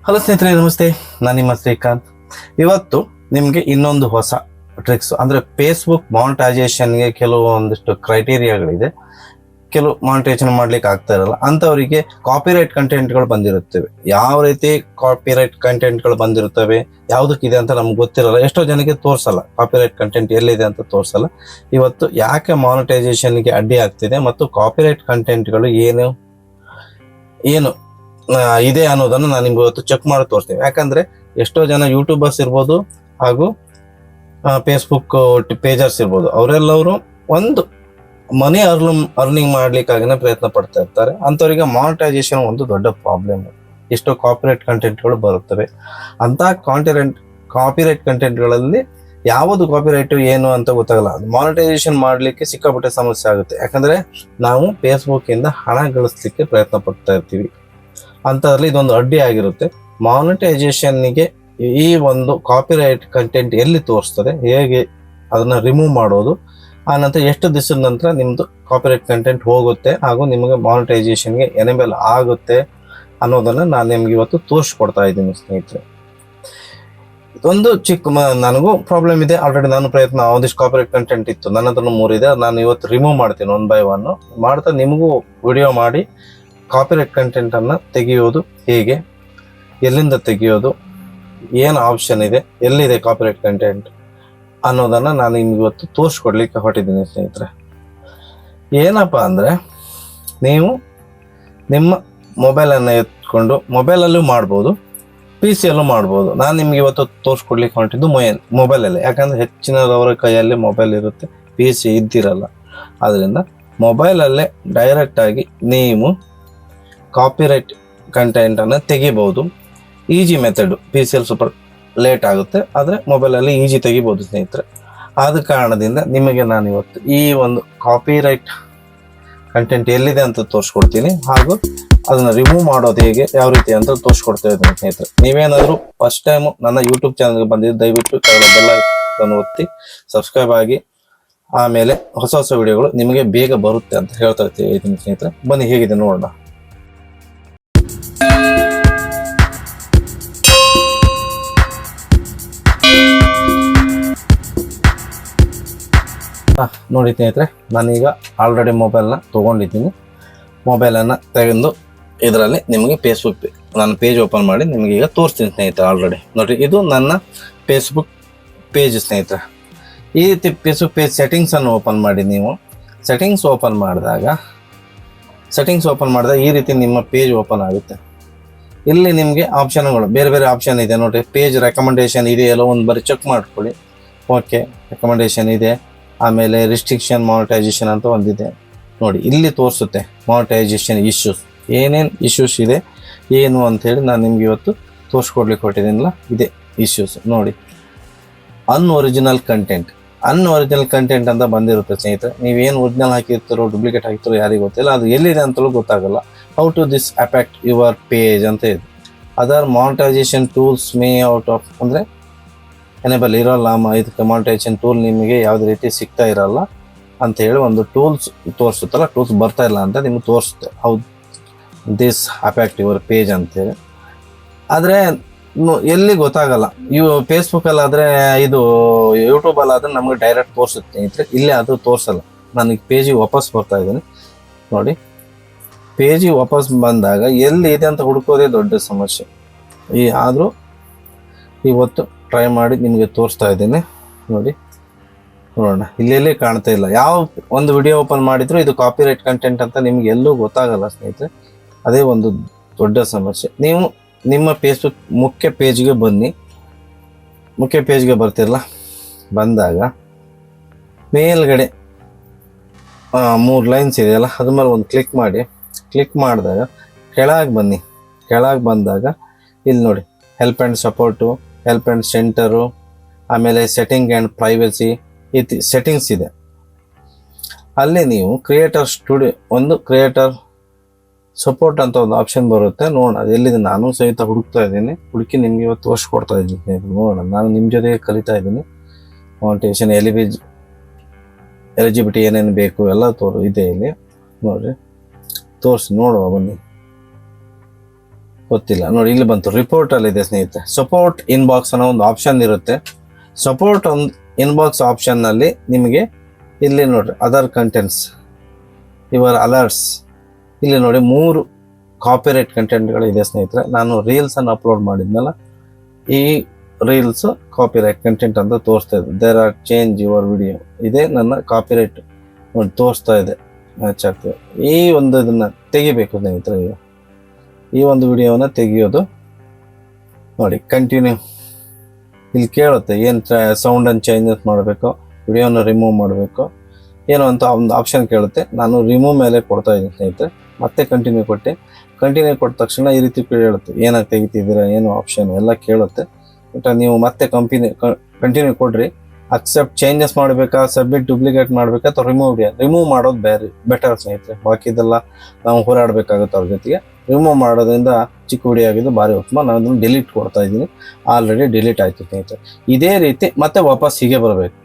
Hello ಸ್ನೇಹಿತರೆ, ನಮಸ್ತೆ. ನಾನು ನಿಮ್ಮ ಶ್ರೀಕಾಂತ್. ಇವತ್ತು ನಿಮಗೆ ಇನ್ನೊಂದು ಹೊಸ ಟ್ರಿಕ್ಸ್ ಅಂದರೆ ಫೇಸ್ಬುಕ್ ಮಾನಿಟೈಸೇಷನ್ಗೆ ಕೆಲವೊಂದಿಷ್ಟು ಕ್ರೈಟೀರಿಯಾಗಳಿದೆ. ಕೆಲವು ಮಾನಿಟೈಸೇಷನ್ ಮಾಡ್ಲಿಕ್ಕೆ ಆಗ್ತಾ ಇರಲ್ಲ ಅಂಥವರಿಗೆ ಕಾಪಿರೈಟ್ ಕಂಟೆಂಟ್ಗಳು ಬಂದಿರುತ್ತವೆ. ಯಾವ ರೀತಿ ಕಾಪಿರೈಟ್ ಕಂಟೆಂಟ್ಗಳು ಬಂದಿರುತ್ತವೆ, ಯಾವುದಕ್ಕಿದೆ ಅಂತ ನಮ್ಗೆ ಗೊತ್ತಿರಲ್ಲ. ಎಷ್ಟೋ ಜನಕ್ಕೆ ತೋರಿಸಲ್ಲ, ಕಾಪಿರೈಟ್ ಕಂಟೆಂಟ್ ಎಲ್ಲಿದೆ ಅಂತ ತೋರಿಸಲ್ಲ. ಇವತ್ತು ಯಾಕೆ ಮಾನಿಟೈಸೇಷನ್ಗೆ ಅಡ್ಡಿ ಆಗ್ತಿದೆ ಮತ್ತು ಕಾಪಿರೈಟ್ ಕಂಟೆಂಟ್ಗಳು ಏನು ಏನು ಇದೆ ಅನ್ನೋದನ್ನು ನಾನು ನಿಮ್ಗೆ ಇವತ್ತು ಚೆಕ್ ಮಾಡಿ ತೋರಿಸ್ತೀನಿ. ಯಾಕಂದ್ರೆ ಎಷ್ಟೋ ಜನ ಯೂಟ್ಯೂಬರ್ಸ್ ಇರ್ಬೋದು ಹಾಗೂ ಫೇಸ್ಬುಕ್ ಪೇಜರ್ಸ್ ಇರ್ಬೋದು, ಅವರೆಲ್ಲವರು ಒಂದು ಮನಿ ಅರ್ನಿಂಗ್ ಮಾಡ್ಲಿಕ್ಕಾಗಿನೇ ಪ್ರಯತ್ನ ಪಡ್ತಾ ಇರ್ತಾರೆ. ಅಂಥವ್ರಿಗೆ ಮಾನಿಟೈಸೇಷನ್ ಒಂದು ದೊಡ್ಡ ಪ್ರಾಬ್ಲಮ್. ಎಷ್ಟೋ ಕಾಪಿರೈಟ್ ಕಂಟೆಂಟ್ಗಳು ಬರುತ್ತವೆ. ಅಂತ ಕಾಪಿರೈಟ್ ಕಂಟೆಂಟ್ಗಳಲ್ಲಿ ಯಾವುದು ಕಾಪಿರೈಟ್ ಏನು ಅಂತ ಗೊತ್ತಾಗಲ್ಲ. ಮಾನಿಟೈಸೇಷನ್ ಮಾಡಲಿಕ್ಕೆ ಸಿಕ್ಕಾಪಟ್ಟೆ ಸಮಸ್ಯೆ ಆಗುತ್ತೆ. ಯಾಕಂದ್ರೆ ನಾವು ಫೇಸ್ಬುಕ್ ಇಂದ ಹಣ ಗಳಿಸ್ಲಿಕ್ಕೆ ಪ್ರಯತ್ನ ಪಡ್ತಾ ಇರ್ತೀವಿ. ಅಂಥದ್ರಲ್ಲಿ ಇದೊಂದು ಅಡ್ಡಿ ಆಗಿರುತ್ತೆ. ಮಾನಿಟೈಸೇಷನ್ಗೆ ಈ ಒಂದು ಕಾಪಿರೈಟ್ ಕಂಟೆಂಟ್ ಎಲ್ಲಿ ತೋರಿಸ್ತದೆ, ಹೇಗೆ ಅದನ್ನ ರಿಮೂವ್ ಮಾಡೋದು, ಆ ನಂತರ ಎಷ್ಟು ದಿವಸದ ನಂತರ ನಿಮ್ಮದು ಕಾಪಿರೈಟ್ ಕಂಟೆಂಟ್ ಹೋಗುತ್ತೆ ಹಾಗೂ ನಿಮಗೆ ಮಾನಿಟೈಸೇಷನ್ಗೆ ಎನೇಬಲ್ ಆಗುತ್ತೆ ಅನ್ನೋದನ್ನು ನಾನು ನಿಮ್ಗೆ ಇವತ್ತು ತೋರಿಸ್ಕೊಡ್ತಾ ಇದ್ದೀನಿ ಸ್ನೇಹಿತರೆ. ಒಂದು ಚಿಕ್ಕ ನನಗೂ ಪ್ರಾಬ್ಲಮ್ ಇದೆ. ಆಲ್ರೆಡಿ ನಾನು ಪ್ರಯತ್ನ ಒಂದಿಷ್ಟು ಕಾಪಿರೈಟ್ ಕಂಟೆಂಟ್ ಇತ್ತು, ನನ್ನ ಹತ್ರ 3 ಇದೆ. ನಾನು ಇವತ್ತು ರಿಮೂವ್ ಮಾಡ್ತೀನಿ 1 by 1 ಮಾಡ್ತಾ ನಿಮಗೂ ವಿಡಿಯೋ ಮಾಡಿ ಕಾಪಿರೈಟ್ ಕಂಟೆಂಟ್ ಅನ್ನ ತೆಗೆಯೋದು ಹೇಗೆ, ಎಲ್ಲಿಂದ ತೆಗೆಯೋದು, ಏನು ಆಪ್ಷನ್ ಇದೆ, ಎಲ್ಲಿದೆ ಕಾಪಿರೈಟ್ ಕಂಟೆಂಟ್ ಅನ್ನೋದನ್ನ ನಾನು ನಿಮ್ಗೆ ಇವತ್ತು ತೋರಿಸ್ಕೊಡ್ಲಿಕ್ಕೆ ಹೊರಟಿದ್ದೀನಿ ಸ್ನೇಹಿತರೆ. ಏನಪ್ಪ ಅಂದ್ರೆ, ನೀವು ನಿಮ್ಮ ಮೊಬೈಲನ್ನು ಎತ್ಕೊಂಡು ಮೊಬೈಲಲ್ಲೂ ಮಾಡ್ಬೋದು, PC ಯಲ್ಲೂ ಮಾಡ್ಬೋದು. ನಾನು ನಿಮ್ಗೆ ಇವತ್ತು ತೋರಿಸ್ಕೊಡ್ಲಿಕ್ಕೆ ಹೊರಟಿದ್ದು ಮೊಬೈಲಲ್ಲಿ. ಯಾಕಂದ್ರೆ ಹೆಚ್ಚಿನದವರ ಕೈಯಲ್ಲಿ ಮೊಬೈಲ್ ಇರುತ್ತೆ, PC ಇದ್ದಿರಲ್ಲ. ಅದರಿಂದ ಮೊಬೈಲಲ್ಲೇ ಡೈರೆಕ್ಟ್ ಆಗಿ ನೀವು ಕಾಪಿರೈಟ್ ಕಂಟೆಂಟನ್ನು ತೆಗಿಬಹುದು. Easy method. PC ಸ್ವಲ್ಪ ಲೇಟ್ ಆಗುತ್ತೆ, ಆದರೆ ಮೊಬೈಲಲ್ಲಿ ಈಜಿ ತೆಗಿಬೋದು ಸ್ನೇಹಿತರೆ. ಆದ ಕಾರಣದಿಂದ ನಿಮಗೆ ನಾನು ಇವತ್ತು ಈ ಒಂದು ಕಾಪಿರೈಟ್ ಕಂಟೆಂಟ್ ಎಲ್ಲಿದೆ ಅಂತ ತೋರಿಸ್ಕೊಡ್ತೀನಿ, ಹಾಗೂ ಅದನ್ನು ರಿಮೂವ್ ಮಾಡೋದು ಹೇಗೆ, ಯಾವ ರೀತಿ ಅಂತ ತೋರಿಸ್ಕೊಡ್ತಾ ಇದ್ದೀನಿ ಸ್ನೇಹಿತರೆ. ನೀವೇನಾದರೂ ಫಸ್ಟ್ ಟೈಮು ನನ್ನ ಯೂಟ್ಯೂಬ್ ಚಾನಲ್ಗೆ ಬಂದಿದ್ದು ದಯವಿಟ್ಟು ಬೆಲ್ ಐಕಾನ್ ಒತ್ತಿ ಸಬ್ಸ್ಕ್ರೈಬ್ ಆಗಿ, ಆಮೇಲೆ ಹೊಸ ಹೊಸ ವಿಡಿಯೋಗಳು ನಿಮಗೆ ಬೇಗ ಬರುತ್ತೆ ಅಂತ ಹೇಳ್ತಾ ಇದ್ದೀನಿ ಸ್ನೇಹಿತರೆ. ಬನ್ನಿ ಹೇಗಿದೆ ನೋಡೋಣ. ನೋಡಿ ಸ್ನೇಹಿತರೆ, ನಾನೀಗ ಆಲ್ರೆಡಿ ಮೊಬೈಲ್ನ ತೊಗೊಂಡಿದ್ದೀನಿ. ಮೊಬೈಲನ್ನು ತೆಗೆದು ಇದರಲ್ಲಿ ನಿಮಗೆ ಫೇಸ್ಬುಕ್ ನಾನು ಪೇಜ್ ಓಪನ್ ಮಾಡಿ ನಿಮಗೆ ಈಗ ತೋರಿಸ್ತೀನಿ ಸ್ನೇಹಿತರೆ. ಆಲ್ರೆಡಿ ನೋಡಿ, ಇದು ನನ್ನ ಫೇಸ್ಬುಕ್ ಪೇಜ್ ಸ್ನೇಹಿತರೆ. ಈ ರೀತಿ ಫೇಸ್ಬುಕ್ ಪೇಜ್ ಸೆಟ್ಟಿಂಗ್ಸನ್ನು ಓಪನ್ ಮಾಡಿ. ನೀವು ಸೆಟ್ಟಿಂಗ್ಸ್ ಓಪನ್ ಮಾಡಿದಾಗ ಈ ರೀತಿ ನಿಮ್ಮ ಪೇಜ್ ಓಪನ್ ಆಗುತ್ತೆ. ಇಲ್ಲಿ ನಿಮಗೆ ಆಪ್ಷನ್ಗಳು ಬೇರೆ ಬೇರೆ ಆಪ್ಷನ್ ಇದೆ ನೋಡಿ. ಪೇಜ್ ರೆಕಮೆಂಡೇಶನ್ ಇದೆಯಲ್ಲ, ಒಂದು ಬರೀ ಚೆಕ್ ಮಾಡ್ಕೊಳ್ಳಿ. ಓಕೆ, ರೆಕಮೆಂಡೇಶನ್ ಇದೆ. ಆಮೇಲೆ ರಿಸ್ಟ್ರಿಕ್ಷನ್ ಮಾನಿಟೈಸೇಷನ್ ಅಂತ ಒಂದಿದೆ ನೋಡಿ. ಇಲ್ಲಿ ತೋರಿಸುತ್ತೆ ಮಾನಿಟೈಸೇಷನ್ ಇಶ್ಯೂಸ್, ಏನೇನು ಇಶ್ಯೂಸ್ ಇದೆ ಏನು ಅಂಥೇಳಿ ನಾನು ನಿಮ್ಗೆ ಇವತ್ತು ತೋರಿಸ್ಕೊಡ್ಲಿಕ್ಕೆ ಹೊರಟಿದ್ದೀನಲ್ಲ, ಇದೆ ಇಶ್ಯೂಸ್ ನೋಡಿ. ಅನ್ಒರಿಜಿನಲ್ ಕಂಟೆಂಟ್ ಅಂತ ಬಂದಿರುತ್ತೆ ಸ್ನೇಹಿತರೆ. ನೀವೇನು ಒರಿಜಿನಲ್ ಹಾಕಿರ್ತೀರೋ ಡೂಪ್ಲಿಕೇಟ್ ಹಾಕಿರ್ತೀರೋ ಯಾರಿಗೂ ಗೊತ್ತಿಲ್ಲ, ಅದು ಎಲ್ಲಿದೆ ಅಂತಲೂ ಗೊತ್ತಾಗಲ್ಲ. How to this affect your page ಅಂತ ಇದೆ. Other monetisation tools may out of ಅಂದರೆ ಎನೇಬಲ್ ಇರೋಲ್ಲ. ಇದಕ್ಕೆ ಮಾನಿಟೈಸೇಷನ್ ಟೂಲ್ ನಿಮಗೆ ಯಾವುದೇ ರೀತಿ ಸಿಗ್ತಾ ಇರಲ್ಲ ಅಂತ ಹೇಳಿ ಒಂದು ಟೂಲ್ಸ್ ತೋರಿಸುತ್ತಲ್ಲ, ಟೂಲ್ಸ್ ಬರ್ತಾ ಇಲ್ಲ ಅಂತ ನಿಮ್ಗೆ ತೋರಿಸುತ್ತೆ. ಹೌದು ದಿಸ್ ಅಫೆಕ್ಟ್ ಯುವರ್ ಪೇಜ್ ಅಂತೇಳಿ. ಆದರೆ ಎಲ್ಲಿ ಗೊತ್ತಾಗಲ್ಲ. ಫೇಸ್ಬುಕ್ಕಲ್ಲಾದರೆ, ಇದು ಯೂಟ್ಯೂಬಲ್ಲಾದರೆ ನಮಗೆ ಡೈರೆಕ್ಟ್ ತೋರಿಸುತ್ತೆ ಸ್ನೇಹಿತರೆ. ಇಲ್ಲೇ ಅದು ತೋರಿಸಲ್ಲ. ನನಗೆ ಪೇಜಿಗೆ ವಾಪಸ್ ಬರ್ತಾ ಇದ್ದೀನಿ ನೋಡಿ. ಪೇಜಿಗೆ ವಾಪಸ್ ಬಂದಾಗ ಎಲ್ಲಿ ಇದೆ ಅಂತ ಹುಡುಕೋದೇ ದೊಡ್ಡ ಸಮಸ್ಯೆ. ಆದರೂ ಇವತ್ತು ಟ್ರೈ ಮಾಡಿ ನಿಮಗೆ ತೋರಿಸ್ತಾ ಇದ್ದೀನಿ ನೋಡಿ. ನೋಡೋಣ, ಇಲ್ಲೆಲ್ಲೇ ಕಾಣ್ತಾ ಇಲ್ಲ. ಯಾವ ಒಂದು ವಿಡಿಯೋ ಓಪನ್ ಮಾಡಿದ್ರು ಇದು ಕಾಪಿರೈಟ್ ಕಂಟೆಂಟ್ ಅಂತ ನಿಮ್ಗೆ ಎಲ್ಲೂ ಗೊತ್ತಾಗಲ್ಲ ಸ್ನೇಹಿತರೆ. ಅದೇ ಒಂದು ದೊಡ್ಡ ಸಮಸ್ಯೆ. ನೀವು ನಿಮ್ಮ ಫೇಸ್ಬುಕ್ ಮುಖ್ಯ ಪೇಜ್ಗೆ ಬನ್ನಿ. ಮುಖ್ಯ ಪೇಜ್ಗೆ ಬರ್ತಿರಲ್ಲ, ಬಂದಾಗ ಮೇಲ್ಗಡೆ 3 ಲೈನ್ಸ್ ಇದೆಯಲ್ಲ, ಅದ್ರ ಮೇಲೆ ಒಂದು ಕ್ಲಿಕ್ ಮಾಡಿ. ಕ್ಲಿಕ್ ಮಾಡಿದಾಗ ಕೆಳಗೆ ಬನ್ನಿ. ಕೆಳಗೆ ಬಂದಾಗ ಇಲ್ಲಿ ನೋಡಿ, help and support, help and centre, ಆಮೇಲೆ ಸೆಟ್ಟಿಂಗ್ ಆ್ಯಂಡ್ ಪ್ರೈವಸಿ ಸೆಟ್ಟಿಂಗ್ಸ್ ಇದೆ. ಅಲ್ಲಿ ನೀವು ಕ್ರಿಯೇಟರ್ ಸಪೋರ್ಟ್ ಅಂತ ಒಂದು ಆಪ್ಷನ್ ಬರುತ್ತೆ. ನೋಡೋಣ ಅದು ಎಲ್ಲಿದೆ. ನಾನು ಸಹಿತ ಹುಡುಕ್ತಾ ಇದ್ದೀನಿ. ಹುಡುಕಿ ನಿಮ್ಗೆ ಇವತ್ತು ತೋರಿಸ್ಕೊಡ್ತಾ ಇದ್ದೀನಿ. ನೋಡೋಣ, ನಾನು ನಿಮ್ಮ ಜೊತೆಗೆ ಕಲಿತಾ ಇದ್ದೀನಿ. ಮಾನಿಟೈಸೇಷನ್ ಎಲಿಜಿಬಿಲಿಟಿ ಏನೇನು ಬೇಕು ಎಲ್ಲ ಇದೆ ಇಲ್ಲಿ ನೋಡ್ರಿ. ತೋರಿಸಿ ನೋಡುವ ಬನ್ನಿ. ಗೊತ್ತಿಲ್ಲ ನೋಡಿ, ಇಲ್ಲಿ ಬಂತು ರಿಪೋರ್ಟ್ ಅಲ್ಲಿ ಇದೆ ಸ್ನೇಹಿತರೆ. ಸಪೋರ್ಟ್ ಇನ್ಬಾಕ್ಸ್ ಅನ್ನೋ ಒಂದು ಆಪ್ಷನ್ ಇರುತ್ತೆ. ಸಪೋರ್ಟ್ ಒಂದು ಇನ್ಬಾಕ್ಸ್ ಆಪ್ಷನ್ ನಲ್ಲಿ ನಿಮಗೆ ಇಲ್ಲಿ ನೋಡ್ರಿ ಅದರ್ ಕಂಟೆಂಟ್ಸ್, ಯುವರ್ ಅಲರ್ಟ್ಸ್, ಇಲ್ಲಿ ನೋಡಿ 3 ಕಾಪಿರೈಟ್ ಕಂಟೆಂಟ್ಗಳು ಇದೆ ಸ್ನೇಹಿತರೆ. ನಾನು ರೀಲ್ಸ್ ಅನ್ನು ಅಪ್ಲೋಡ್ ಮಾಡಿದ್ನಲ್ಲ, ಈ ರೀಲ್ಸ್ ಕಾಪಿರೈಟ್ ಕಂಟೆಂಟ್ ಅಂತ ತೋರಿಸ್ತಾ ಇದೆ. There are change your video, ಇದೇ ನನ್ನ ಕಾಪಿರೈಟ್ ನೋಡಿ ತೋರಿಸ್ತಾ ಇದೆ, ಮ್ಯಾಚ್ ಆಗ್ತದೆ. ಈ ಒಂದು ಇದನ್ನ ತೆಗಿಬೇಕು ಸ್ನೇಹಿತರೆ. ಈಗ ಈ ಒಂದು ವಿಡಿಯೋನ ತೆಗಿಯೋದು ನೋಡಿ, ಕಂಟಿನ್ಯೂ ಇಲ್ಲಿ ಕೇಳುತ್ತೆ ಏನು ಸೌಂಡನ್ನು ಚೇಂಜಸ್ ಮಾಡಬೇಕು, ವಿಡಿಯೋನ ರಿಮೂವ್ ಮಾಡಬೇಕು ಏನೋ ಅಂತ ಒಂದು ಆಪ್ಷನ್ ಕೇಳುತ್ತೆ. ನಾನು ರಿಮೂವ್ ಮೇಲೆ ಕೊಡ್ತಾ ಇದ್ದೀನಿ ಸ್ನೇಹಿತರೆ. ಮತ್ತೆ ಕಂಟಿನ್ಯೂ ಕೊಟ್ಟೆ. ಕಂಟಿನ್ಯೂ ಕೊಟ್ಟ ತಕ್ಷಣ ಈ ರೀತಿ ಹೇಳುತ್ತೆ, ಏನಾಗಿ ತೆಗಿತಿದ್ದೀರಾ, ಏನು ಆಪ್ಷನ್ ಎಲ್ಲ ಕೇಳುತ್ತೆ. ಬಟ್ ನೀವು ಮತ್ತೆ ಕಂಟಿನ್ಯೂ ಕೊಡ್ರಿ. ಅಕ್ಸೆಪ್ಟ್ ಚೇಂಜಸ್ ಮಾಡಬೇಕಾ, ಸಬ್ಮಿಟ್ ಡೂಪ್ಲಿಕೇಟ್ ಮಾಡಬೇಕಾ ಅಥವಾ ರಿಮೂವ್ ಮಾಡೋದು ಬೆಟರ್ ಸ್ನೇಹಿತರೆ. ಬಾಕಿದೆಲ್ಲ ನಾವು ಹೋರಾಡಬೇಕಾಗುತ್ತೆ ಅವ್ರ ಜೊತೆಗೆ. ರಿಮೂವ್ ಮಾಡೋದ್ರಿಂದ ಚಿಕ್ಕ ವಿಡಿಯೋ ಆಗಿದ್ದು ಭಾರಿ ಉತ್ತಮ. ನಾನು ಅದನ್ನು ಡಿಲೀಟ್ ಕೊಡ್ತಾ ಇದ್ದೀನಿ. ಆಲ್ರೆಡಿ ಡಿಲೀಟ್ ಆಯ್ತು ಸ್ನೇಹಿತರೆ. ಇದೇ ರೀತಿ ಮತ್ತೆ ವಾಪಸ್ ಹೀಗೆ ಬರಬೇಕು.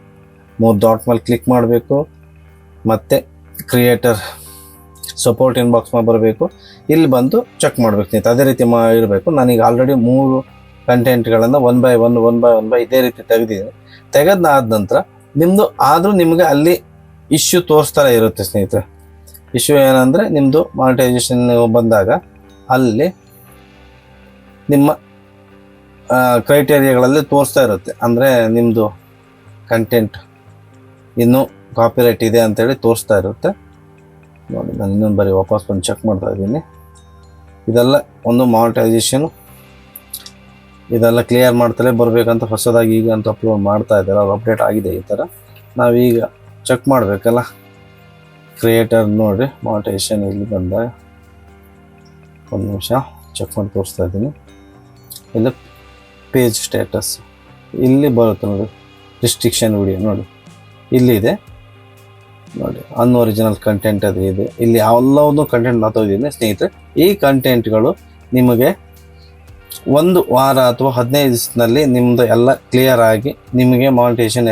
3 ಡಾಟ್ ಮೇಲೆ ಕ್ಲಿಕ್ ಮಾಡಬೇಕು, ಮತ್ತೆ ಕ್ರಿಯೇಟರ್ ಸಪೋರ್ಟ್ ಇನ್ಬಾಕ್ಸ್ ಮೇಲೆ ಬರಬೇಕು. ಇಲ್ಲಿ ಬಂದು ಚೆಕ್ ಮಾಡ್ಬೇಕು ಸ್ನೇಹಿತರೆ. ಅದೇ ರೀತಿ ಇರಬೇಕು. ನಾನೀಗ ಆಲ್ರೆಡಿ 3 ಕಂಟೆಂಟ್ಗಳನ್ನು 1 by 1 ಇದೇ ರೀತಿ ತೆಗೆದಿದ್ದೀನಿ. ತೆಗೆದಾದ ನಂತರ ನಿಮ್ಮದು ಆದರೂ ನಿಮಗೆ ಅಲ್ಲಿ ಇಶ್ಯೂ ತೋರಿಸ್ತಾನೆ ಇರುತ್ತೆ ಸ್ನೇಹಿತರೆ. ಇಶ್ಯೂ ಏನಂದರೆ ನಿಮ್ಮದು ಮಾನಿಟೈಸೇಷನ್ ಬಂದಾಗ ಅಲ್ಲಿ ನಿಮ್ಮ ಕ್ರೈಟೇರಿಯಾಗಳಲ್ಲಿ ತೋರಿಸ್ತಾ ಇರುತ್ತೆ. ಅಂದರೆ ನಿಮ್ಮದು ಕಂಟೆಂಟ್ ಇನ್ನೂ ಕಾಪಿರೈಟ್ ಇದೆ ಅಂತೇಳಿ ತೋರಿಸ್ತಾ ಇರುತ್ತೆ ನೋಡಿ. ನಾನು ಇನ್ನೊಂದು ಬಾರಿ ವಾಪಸ್ ಬಂದು ಚೆಕ್ ಮಾಡ್ತಾ ಇದ್ದೀನಿ. ಇದೆಲ್ಲ ಒಂದು ಮಾನಿಟೈಸೇಷನ್ ಇದೆಲ್ಲ ಕ್ಲಿಯರ್ ಮಾಡ್ತಲೇ ಬರಬೇಕಂತ ಹೊಸದಾಗಿ ಈಗ ಅಂತ ಅಪ್ಲೋಡ್ ಮಾಡ್ತಾ ಇದ್ದಾರೆ. ಅವ್ರು ಅಪ್ಡೇಟ್ ಆಗಿದೆ ಈ ಥರ. ನಾವೀಗ ಚೆಕ್ ಮಾಡಬೇಕಲ್ಲ ಕ್ರಿಯೇಟರ್ ನೋಡಿ. ಮಾನಿಟೈಸೇಷನ್ ಇಲ್ಲಿ ಬಂದಾಗ ಒಂದು ನಿಮಿಷ ಚೆಕ್ ಮಾಡಿ ತೋರಿಸ್ತಾ ಇದ್ದೀನಿ. ಇಲ್ಲಿ ಪೇಜ್ ಸ್ಟೇಟಸ್ ಇಲ್ಲಿ ಬರುತ್ತೆ ನೋಡಿ. ರಿಸ್ಟ್ರಿಕ್ಷನ್ ವಿಡಿಯೋ ನೋಡಿ ಇಲ್ಲಿದೆ ನೋಡಿ. ಅನ್ಒರಿಜಿನಲ್ ಕಂಟೆಂಟ್ ಅದು ಇದೆ. ಇಲ್ಲಿ ಎಲ್ಲವನ್ನೂ ಕಂಟೆಂಟ್ ಮಾತಾಡಿದ್ದೀನಿ ಸ್ನೇಹಿತರೆ. ಈ ಕಂಟೆಂಟ್ಗಳು ನಿಮಗೆ 1 ವಾರ ಅಥವಾ 15 ದಿವಸದಲ್ಲಿ ನಿಮ್ಮದು ಎಲ್ಲ ಕ್ಲಿಯರ್ ಆಗಿ ನಿಮಗೆ ಮಾನಿಟೈಸೇಷನ್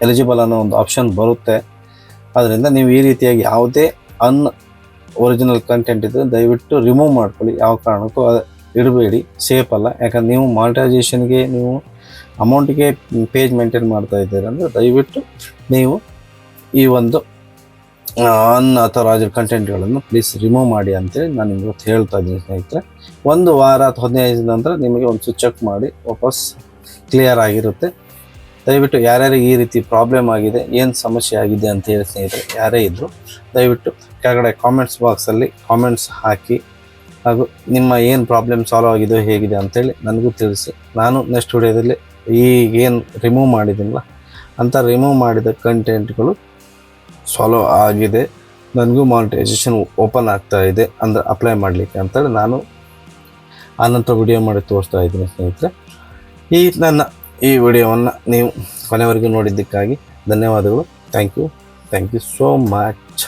ಎಲಿಜಿಬಲ್ ಅನ್ನೋ ಒಂದು ಆಪ್ಷನ್ ಬರುತ್ತೆ. ಅದರಿಂದ ನೀವು ಈ ರೀತಿಯಾಗಿ ಯಾವುದೇ ಒರಿಜಿನಲ್ ಕಂಟೆಂಟ್ ಇದ್ದರೆ ದಯವಿಟ್ಟು ರಿಮೂವ್ ಮಾಡ್ಕೊಳ್ಳಿ. ಯಾವ ಕಾರಣಕ್ಕೂ ಇಡಬೇಡಿ, ಸೇಫ್ ಅಲ್ಲ. ಯಾಕಂದ್ರೆ ನೀವು ಮಾನಿಟೈಸೇಷನ್ಗೆ ನೀವು ಅಮೌಂಟಿಗೆ ಪೇಜ್ ಮೇಂಟೈನ್ ಮಾಡ್ತಾ ಇದ್ದೀರಿ ಅಂದರೆ ದಯವಿಟ್ಟು ನೀವು ಈ ಒಂದು ಅನ್ಅಥರೈಸ್ಡ್ ಕಂಟೆಂಟ್ಗಳನ್ನು ಪ್ಲೀಸ್ ರಿಮೂವ್ ಮಾಡಿ ಅಂತೇಳಿ ನಾನು ಇವತ್ತು ಹೇಳ್ತಾ ಇದ್ದೀನಿ ಸ್ನೇಹಿತರೆ. 1 ವಾರ ಅಥವಾ 15 ದಿನ ನಂತರ ನಿಮಗೆ ಒಂದು ಚೆಕ್ ಮಾಡಿ ವಾಪಸ್ ಕ್ಲಿಯರ್ ಆಗಿರುತ್ತೆ. ದಯವಿಟ್ಟು ಯಾರ್ಯಾರಿಗೆ ಈ ರೀತಿ ಪ್ರಾಬ್ಲಮ್ ಆಗಿದೆ, ಏನು ಸಮಸ್ಯೆ ಆಗಿದೆ ಅಂತ ಹೇಳಿ ಸ್ನೇಹಿತರೆ ಯಾರೇ ಇದ್ದರೂ ದಯವಿಟ್ಟು ಕೆಳಗಡೆ ಕಾಮೆಂಟ್ಸ್ ಬಾಕ್ಸಲ್ಲಿ ಕಾಮೆಂಟ್ಸ್ ಹಾಕಿ, ಹಾಗೂ ನಿಮ್ಮ ಏನು ಪ್ರಾಬ್ಲಮ್ ಸಾಲ್ವ್ ಆಗಿದೆಯೋ ಹೇಗಿದೆ ಅಂತೇಳಿ ನನಗೂ ತಿಳಿಸಿ. ನಾನು ನೆಕ್ಸ್ಟ್ ವಿಡಿಯೋದಲ್ಲಿ ಈಗೇನು ರಿಮೂವ್ ಮಾಡಿದ್ದೀನಲ್ಲ ಅಂತ ರಿಮೂವ್ ಮಾಡಿದ ಕಂಟೆಂಟ್ಗಳು ಸಾಲ್ವ್ ಆಗಿದೆ, ನನಗೂ ಮಾನಿಟೈಸೇಷನ್ ಓಪನ್ ಆಗ್ತಾ ಇದೆ ಅಂದರೆ ಅಪ್ಲೈ ಮಾಡಲಿಕ್ಕೆ ಅಂತೇಳಿ ನಾನು ಆನಂತರ ವಿಡಿಯೋ ಮಾಡಿ ತೋರಿಸ್ತಾ ಇದ್ದೀನಿ ಸ್ನೇಹಿತರೆ. ನನ್ನ ಈ ವಿಡಿಯೋವನ್ನು ನೀವು ಕೊನೆವರೆಗೂ ನೋಡಿದ್ದಕ್ಕಾಗಿ ಧನ್ಯವಾದಗಳು. Thank you so much.